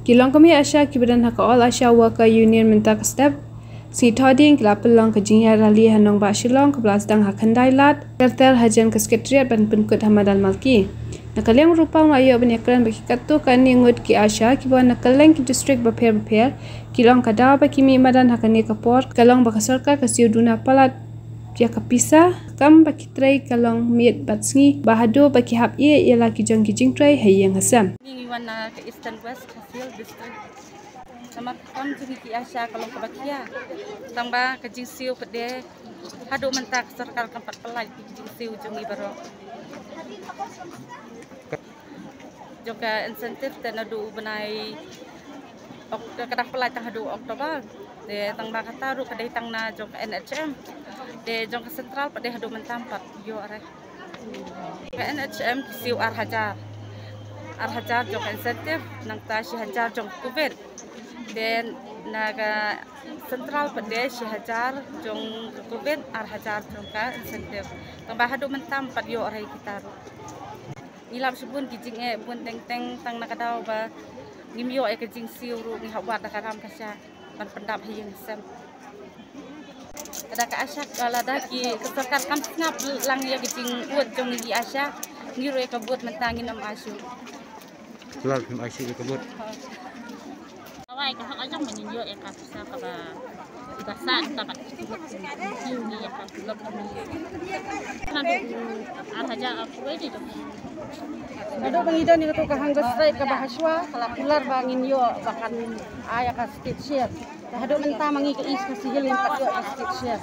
Kilong kami Asia kibadan hak All Asia Worker Union minta ke step si thoding kelapelong ke jingya rali hanong ba Shillong ke belasdang hak handailat tertel hajan ke sekretariat ban penkut Hamadan Malki. Nakaleng rupa mayo benyakran bagi katu kan ngut ki Asia kibawan nakaleng ki district beper kilong kada ba kimi madan hakani kapor kalong ba sarkar ke siuduna palat dia kapisa kam baki tray kalong miet batsngi bahado baki hap ye ialah kijang kijing tray hayang hasam ni wana ke Eastern West Hasil District sama kon jing ki Asia kalong kabakia tamba ke jingsiu pede hado mentak sarkar kampat pelai ki jingsiu jungi baro juga insentif tenadu benai kadah pelai tang hado Oktober de tang ba kataru kadai tang na jok NHM de jong sentral pada hadu mentampat yo are ke NHM kisiu ar hajar jong insentif nang ta si hajar jong covid den naga sentral pada si hajar jong covid ar hajar jong ka insentif tang hadu mentampat yo are kitaru ilap subun kijing bun teng tang nakadau ba ngimyo kijing siu ru ni hawat nakaram kasya ban pendap hiyeng sem ada ke Asia kalau ada ki keserkat kam ngap lang ya kijing buat jong ni Asia ngiru ka buat mentangin am asu keluar am asu ka buat awai ka hak ajang meninjo ka sa ka ba basan tapat siu ni ka lok kami nanti arhaja aku wedi tu ado bangida ni to ka hanggas straight ka bahaswa kala kular bangin yo bakan aya ka state share hado menta mangi ke is kasihil impat yo ka state share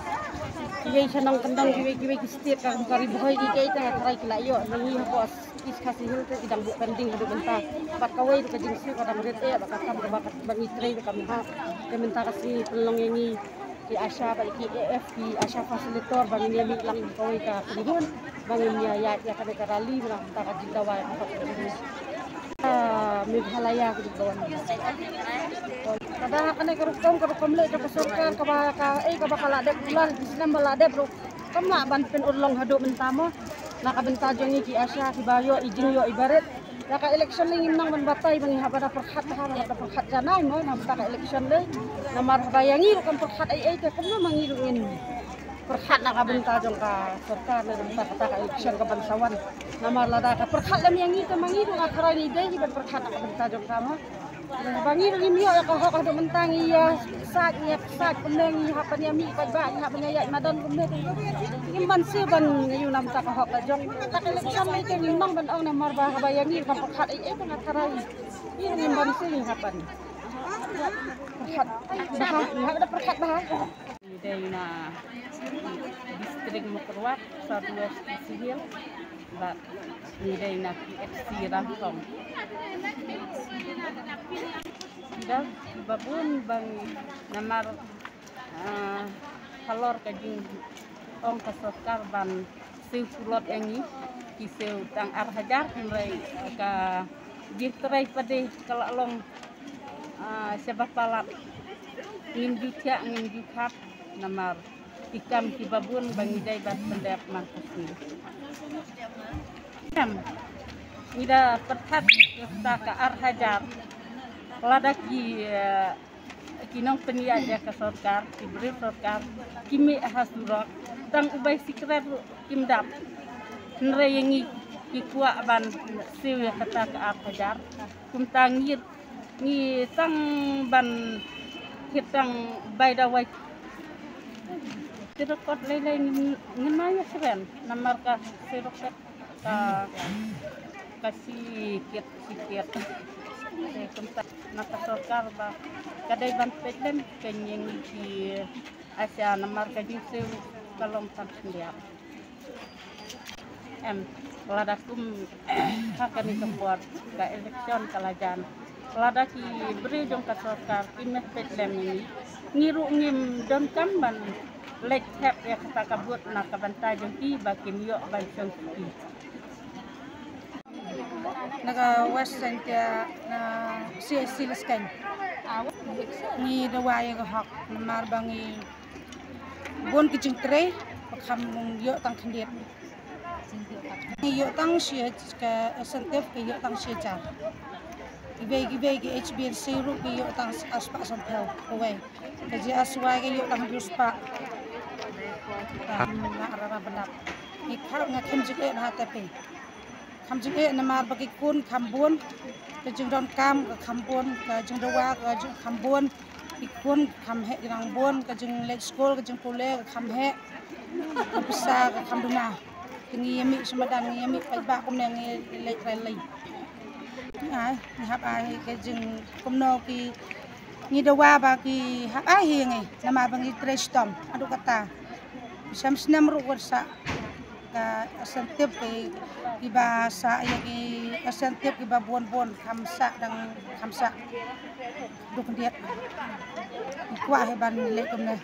kiwe sanang kendang kiwe ki state ka kari boy ki kay ta try kila yo mangi hapo is kasihil te idang bu pending hado menta pat kawai ka jingsi ka damret e bakam ka bakat bangi tray ka miha ke menta kasi pelong ini ki Asia ba ki AF ki Asia facilitator bangin ya mi lang kawai ka kunhun bangin ya ya ka rally lang ta ka jindawa ka Meghalaya ko dibawan. Kada kana karukom le ka sarkar ka bakalade bulan Islam balade bro. Kamla ban pen urlong hado mentamo nakabenta jongi ki Asia ki bayo ijing yo ibarat naka election ling nang ban batay bangi habada perkhat janay mo na ka election le namar bayangi kan perkhat ai te kamno mangirungin perkhat nakabenta jong ka sarkar le benta ka election ka bansawan namar lada ka perkhat lam yang itu mangiru ka karani dai ban perkhat nakabenta jong kama bangiru limyo ka hok hado mentangi ya sat kumeng hapan ya mi ka ba hapan ya madan kumeng imban seban yu nam ta ka hok jong ka election le ke nang ban ong namar ba bayangi ka perkhat ai ka karani ini imban se hapan perkhat bah ada perkhat bah dari na distrik Mukerwat Southwest Sihil ba dari na PXC Rangkong dah babun bang namar kalor kajing ong kasokar ban siu pulot yangi kiseu tang ar hajar nrai ka jitrai pade kalalong sebab palat ngin jukat namar ikam kibabun bangi dai bat pendap markas ni ida perhat ka ar hajar ladaki kinong peniaja ka sarkar diberi sarkar kimi hasurak tang ubay sikret kimdap nreyengi kikwa ban siu kata ka ar hajar kumtangir ni tang ban kitang baydawai Sirokot lele ngimaya seren namar ka sirokot ka sikit kumta nakasokar ba kadai ban peten kenyeng di Asia namar ka jingsew kalong sandiap ladakum hakani kebuat ka election kalajan ladaki beri jong ka sokar imes petlem ini ngiru ngim don kamban lek tap ya kata kabut nak kabanta jong ki bakin yo ban jong ki naga west sentia na CSC leskan ni dawai ga hak mar bangi bon ki jing tre pakam yo tang khandiet ni yo tang sie ka sentif ke yo tang sie jar Gibe HBNC ru gi yo tang aspa sampel away. Kaji aswai gi yo tang duspa. Na arara benap. Ikar ngakem jike na tapi. Kam jike na mar bagi kun kambun. Kajeng don kam ke kambun, kajeng dawa kajeng kambun. Ikun kam he girang bon kajeng late school kajeng pule kam he. Bisa ke kambuna. Kini yami semadan yami pajba kum nang late rally. Ai hap ai kajeng kumno ki ni dawa ba ki hap ai ngi nama bangi trestom adu kata. Sam senam ru warsa ka asentip ki bahasa ya ki asentip ki babon kamsa dang kamsa duk diet kuah heban le kumne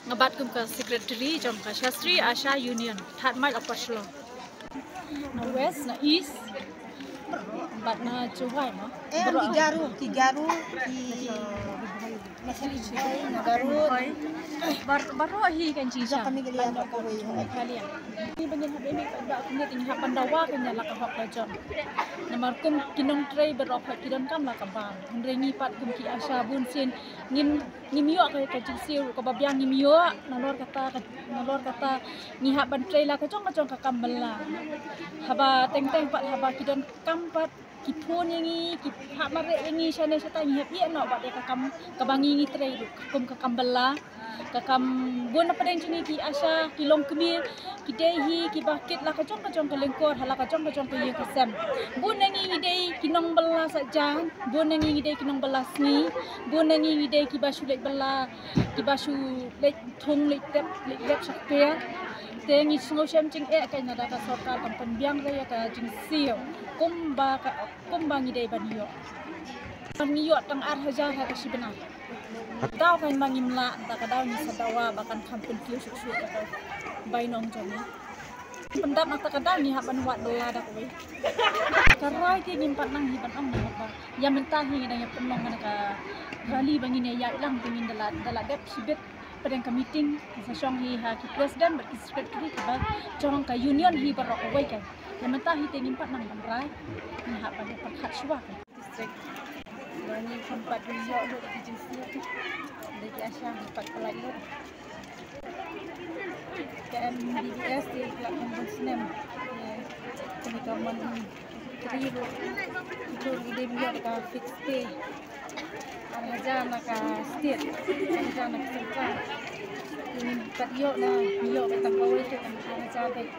ngabat kum ka secretary jom ka Shastri Asha Union that mai apashlo na west na east bat na chuhai ma tigaru baru hi kan cisa kami gelian ko kalian ni banyak habe ni ba kini ting ha pandawa kan la ka hok jom namar kum kinong tray berok kidan kam la ka ban hendre ni pat kum ki Asha bun sin ngim yo ka jisiu ko babyang ngim yo nalor kata ni ha ban tray la ka jong ka kambala haba teng pat haba kidan kam pat kipun yangi kip hak mare yangi sana sata ni happy no ba ka kam kabangi ngi tray kum ka kambala ka kam bon apa deng chini ki Asha ki long kemir ki dehi ki bakit la ka jong ka lengkor hala ka jong ka ye ka sem bon yangi dei ki nong bala sajan bon yangi dei ki nong bala sni bon yangi dei ki basu lek bala ki basu lek thong lek lep sakpia tengi singo syam ching ka nada ka sarkar kam pembiang raya ka jing sio kumba ngidei banyo banyo tang ar haja ha ka sibena daw kan mangimla ta ka daw ni sadawa bakan kampun kiu su ka bainong jani pendap mata ka daw ni ha ban wat dola da ko karai ki ngimpat nang hiban am ni ba ya mentah hi da ya penong ka rally bangine ya lang pengin dala dep sibet pada ka meeting sa syong hi ha ki president ber ki secretary ka jong ka union hi barok wai kan ya mentah hi tengin pat nang bandrai ni ha pada pakhat suwa district bani tempat yo do ki jinsi de ki Asha pat pelai lo KMBDS di platform Muslim kami kaman triru itu ide biar ka fix pay aja maka state aja nak serta ini pat yo na yo betang kawai tu kan aja baik